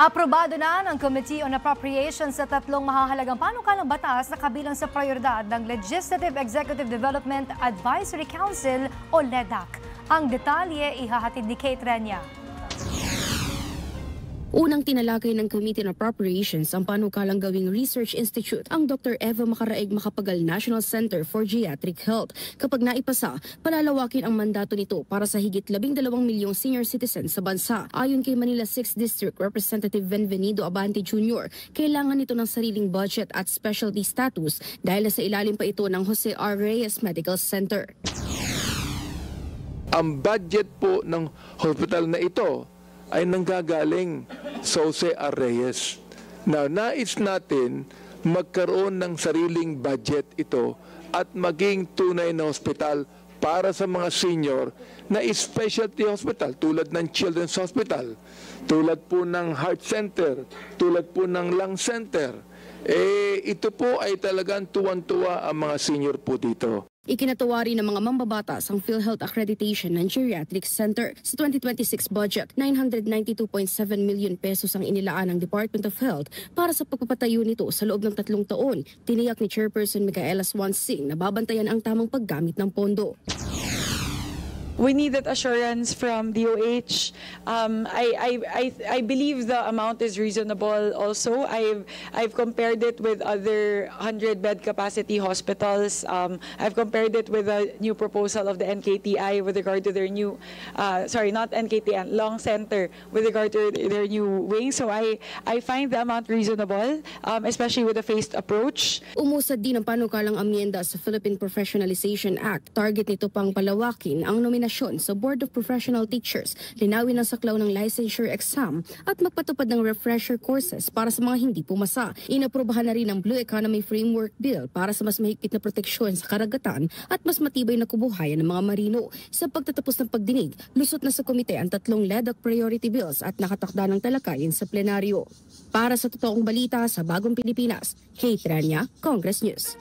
Aprobado na ng Committee on Appropriations sa tatlong mahahalagang panukalang batas na kabilang sa prioridad ng Legislative Executive Development Advisory Council o LEDAC. Ang detalye ihahatid ni Kate Renya. Unang tinalakay ng Committee on Appropriations ang panukalang gawing Research Institute ang Dr. Eva Macaraeg Macapagal National Center for Geriatric Health. Kapag naipasa, palalawakin ang mandato nito para sa higit 12 milyong senior citizens sa bansa. Ayon kay Manila 6th District Representative Benvenido Abante Jr., kailangan nito ng sariling budget at specialty status dahil nasa ilalim pa ito ng Jose R. Reyes Medical Center. Ang budget po ng hospital na ito ay nanggagaling sa Jose R. Reyes. Nais natin magkaroon ng sariling budget ito at maging tunay na hospital para sa mga senior na specialty hospital tulad ng Children's Hospital, tulad po ng Heart Center, tulad po ng Lung Center. Ito po ay talagang tuwan-tuwa ang mga senior po dito. Ikinatuwa rin ng mga mambabatas ang PhilHealth Accreditation ng Geriatric Center. Sa 2026 budget, 992.7 million pesos ang inilaan ng Department of Health para sa pagpapatayo nito sa loob ng 3 taon. Tiniyak ni Chairperson Micaela Swansing na babantayan ang tamang paggamit ng pondo. We need that assurance from DOH. I believe the amount is reasonable also. I've compared it with other 100-bed capacity hospitals. I've compared it with a new proposal of the NKTI with regard to their new, not NKTI, Lung Center with regard to their new wing. So I find the amount reasonable, especially with the phased approach. Umusad din ang panukalang amyenda sa Philippine Professionalization Act. Target nito pang palawakin ang nominasyon sa Board of Professional Teachers, linawin ang saklaw ng licensure exam at magpatupad ng refresher courses para sa mga hindi pumasa. Inaprubahan na rin ang Blue Economy Framework Bill para sa mas mahigpit na proteksyon sa karagatan at mas matibay na kubuhayan ng mga marino. Sa pagtatapos ng pagdinig, lusot na sa komite ang 3 LEDAC priority bills at nakatakda ng talakayin sa plenaryo. Para sa totoong balita sa Bagong Pilipinas, Kate Renya, Congress News.